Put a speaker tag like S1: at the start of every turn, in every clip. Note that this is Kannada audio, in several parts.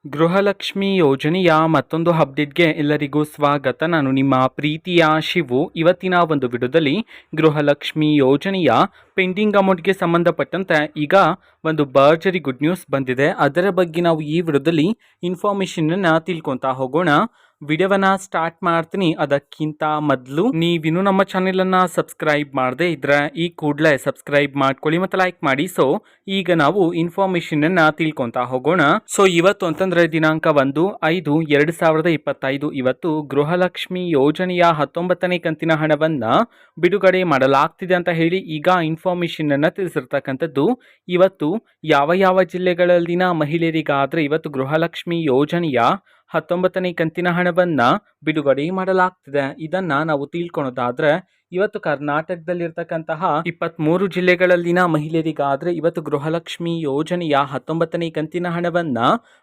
S1: ಗೃಹಲಕ್ಷ್ಮಿ ಯೋಜನೆಯ ಮತ್ತೊಂದು ಅಪ್ಡೇಟ್ಗೆ ಎಲ್ಲರಿಗೂ ಸ್ವಾಗತ. ನಾನು ನಿಮ್ಮ ಪ್ರೀತಿಯ ಶಿವು. ಇವತ್ತಿನ ಒಂದು ವಿಡಿಯೋದಲ್ಲಿ ಗೃಹಲಕ್ಷ್ಮಿ ಯೋಜನೆಯ ಪೆಂಡಿಂಗ್ ಅಮೌಂಟ್ಗೆ ಸಂಬಂಧಪಟ್ಟಂತೆ ಈಗ ಒಂದು ಭರ್ಜರಿ ಗುಡ್ ನ್ಯೂಸ್ ಬಂದಿದೆ. ಅದರ ಬಗ್ಗೆ ನಾವು ಈ ವಿಡಿಯೋದಲ್ಲಿ ಇನ್ಫಾರ್ಮೇಷನನ್ನು ತಿಳ್ಕೊತಾ ಹೋಗೋಣ. ವಿಡಿಯೋವನ್ನ ಸ್ಟಾರ್ಟ್ ಮಾಡ್ತೀನಿ. ಅದಕ್ಕಿಂತ ಮೊದಲು ನೀವಿನ್ನೂ ನಮ್ಮ ಚಾನೆಲನ್ನು ಸಬ್ಸ್ಕ್ರೈಬ್ ಮಾಡದೆ ಇದ್ರೆ ಈ ಕೂಡಲೇ ಸಬ್ಸ್ಕ್ರೈಬ್ ಮಾಡ್ಕೊಳ್ಳಿ ಮತ್ತು ಲೈಕ್ ಮಾಡಿ. ಸೊ ಈಗ ನಾವು ಇನ್ಫಾರ್ಮೇಷನನ್ನು ತಿಳ್ಕೊತಾ ಹೋಗೋಣ. ಸೊ ಇವತ್ತು ಅಂತಂದ್ರೆ ದಿನಾಂಕ 1/5/2025 ಇವತ್ತು ಗೃಹಲಕ್ಷ್ಮಿ ಯೋಜನೆಯ 19ನೇ ಕಂತಿನ ಹಣವನ್ನ ಬಿಡುಗಡೆ ಮಾಡಲಾಗ್ತಿದೆ ಅಂತ ಹೇಳಿ ಈಗ ಇನ್ಫಾರ್ಮೇಷನ್ ಅನ್ನ ತಿಳಿಸಿರ್ತಕ್ಕಂಥದ್ದು. ಇವತ್ತು ಯಾವ ಜಿಲ್ಲೆಗಳಲ್ಲಿನ ಮಹಿಳೆಯರಿಗಾದ್ರೆ ಇವತ್ತು ಗೃಹಲಕ್ಷ್ಮಿ ಯೋಜನೆಯ 19ನೇ ಕಂತಿನ ಹಣವನ್ನ ಬಿಡುಗಡೆ ಮಾಡಲಾಗ್ತಿದೆ. ಇದನ್ನ ನಾವು ತಿಳ್ಕೊಳೋದಾದ್ರೆ ಇವತ್ತು ಕರ್ನಾಟಕದಲ್ಲಿರ್ತಕ್ಕಂತಹ 23 ಜಿಲ್ಲೆಗಳಲ್ಲಿನ ಮಹಿಳೆಯರಿಗಾದ್ರೆ ಇವತ್ತು ಗೃಹಲಕ್ಷ್ಮಿ ಯೋಜನೆಯ 19ನೇ ಕಂತಿನ ಹಣವನ್ನ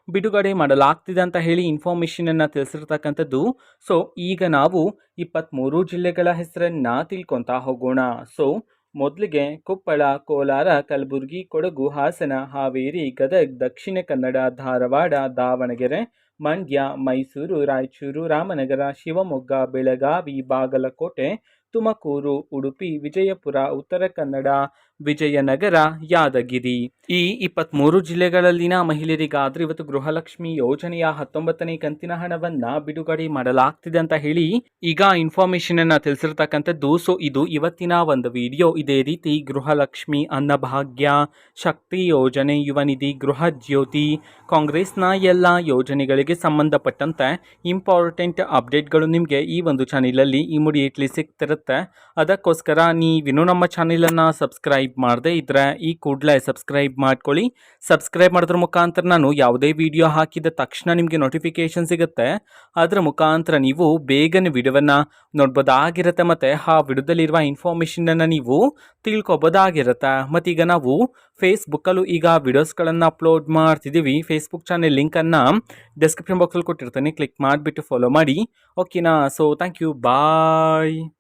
S1: ಬಿಡುಗಡೆ ಮಾಡಲಾಗ್ತಿದೆ ಅಂತ ಹೇಳಿ ಇನ್ಫಾರ್ಮೇಷನ್ ಅನ್ನ ತಿಳಿಸಿರ್ತಕ್ಕಂಥದ್ದು. ಸೊ ಈಗ ನಾವು 23 ಜಿಲ್ಲೆಗಳ ಹೆಸರನ್ನ ತಿಳ್ಕೊತಾ ಹೋಗೋಣ. ಸೊ ಮೊದಲಿಗೆ ಕೊಪ್ಪಳ, ಕೋಲಾರ, ಕಲಬುರಗಿ, ಕೊಡಗು, ಹಾಸನ, ಹಾವೇರಿ, ಗದಗ, ದಕ್ಷಿಣ ಕನ್ನಡ, ಧಾರವಾಡ, ದಾವಣಗೆರೆ, ಮಂಡ್ಯ, ಮೈಸೂರು, ರಾಯಚೂರು, ರಾಮನಗರ, ಶಿವಮೊಗ್ಗ, ಬೆಳಗಾವಿ, ಬಾಗಲಕೋಟೆ, ತುಮಕೂರು, ಉಡುಪಿ, ವಿಜಯಪುರ, ಉತ್ತರ ಕನ್ನಡ, ವಿಜಯನಗರ, ಯಾದಗಿರಿ. ಈ 23 ಜಿಲ್ಲೆಗಳಲ್ಲಿನ ಮಹಿಳೆಯರಿಗಾದ್ರೆ ಇವತ್ತು ಗೃಹಲಕ್ಷ್ಮಿ ಯೋಜನೆಯ 19ನೇ ಕಂತಿನ ಹಣವನ್ನ ಬಿಡುಗಡೆ ಮಾಡಲಾಗ್ತಿದೆ ಅಂತ ಹೇಳಿ ಈಗ ಇನ್ಫಾರ್ಮೇಶನ್ ಅನ್ನ ತಿಳಿಸಿರ್ತಕ್ಕಂಥದ್ದು. ಸೊ ಇದು ಇವತ್ತಿನ ಒಂದು ವಿಡಿಯೋ. ಇದೇ ರೀತಿ ಗೃಹಲಕ್ಷ್ಮಿ, ಅನ್ನಭಾಗ್ಯ, ಶಕ್ತಿ ಯೋಜನೆ, ಯುವ ನಿಧಿ, ಗೃಹ ಜ್ಯೋತಿ, ಕಾಂಗ್ರೆಸ್ನ ಎಲ್ಲ ಯೋಜನೆಗಳಿಗೆ ಸಂಬಂಧಪಟ್ಟಂತೆ ಇಂಪಾರ್ಟೆಂಟ್ ಅಪ್ಡೇಟ್ಗಳು ನಿಮಗೆ ಈ ಒಂದು ಚಾನೆಲಲ್ಲಿ ಇಮಿಡಿಯೇಟ್ಲಿ ಸಿಗ್ತಿರುತ್ತೆ. ಅದಕ್ಕೋಸ್ಕರ ನೀವಿನ್ನೂ ನಮ್ಮ ಚಾನೆಲನ್ನು ಸಬ್ಸ್ಕ್ರೈಬ್ ಮಾಡದೆ ಇದ್ರೆ ಈ ಕೂಡಲೇ ಸಬ್ಸ್ಕ್ರೈಬ್ ಮಾಡ್ಕೊಳ್ಳಿ. ಸಬ್ಸ್ಕ್ರೈಬ್ ಮಾಡೋದ್ರ ಮುಖಾಂತರ ನಾನು ಯಾವುದೇ ವಿಡಿಯೋ ಹಾಕಿದ ತಕ್ಷಣ ನಿಮಗೆ ನೋಟಿಫಿಕೇಶನ್ ಸಿಗುತ್ತೆ. ಅದರ ಮುಖಾಂತರ ನೀವು ಬೇಗನೆ ವಿಡಿಯೋವನ್ನು ನೋಡ್ಬೋದಾಗಿರುತ್ತೆ ಮತ್ತು ಆ ವಿಡಿಯೋದಲ್ಲಿರುವ ಇನ್ಫಾರ್ಮೇಷನನ್ನು ನೀವು ತಿಳ್ಕೊಬೋದಾಗಿರುತ್ತೆ. ಮತ್ತೀಗ ನಾವು ಫೇಸ್ಬುಕ್ಕಲ್ಲೂ ಈಗ ವಿಡಿಯೋಸ್ಗಳನ್ನು ಅಪ್ಲೋಡ್ ಮಾಡ್ತಿದ್ದೀವಿ. ಫೇಸ್ಬುಕ್ ಚಾನೆಲ್ ಲಿಂಕನ್ನು ಡಿಸ್ಕ್ರಿಪ್ಷನ್ ಬಾಕ್ಸಲ್ಲಿ ಕೊಟ್ಟಿರ್ತೀನಿ, ಕ್ಲಿಕ್ ಮಾಡಿಬಿಟ್ಟು ಫಾಲೋ ಮಾಡಿ. ಓಕೆನಾ? So thank you, bye.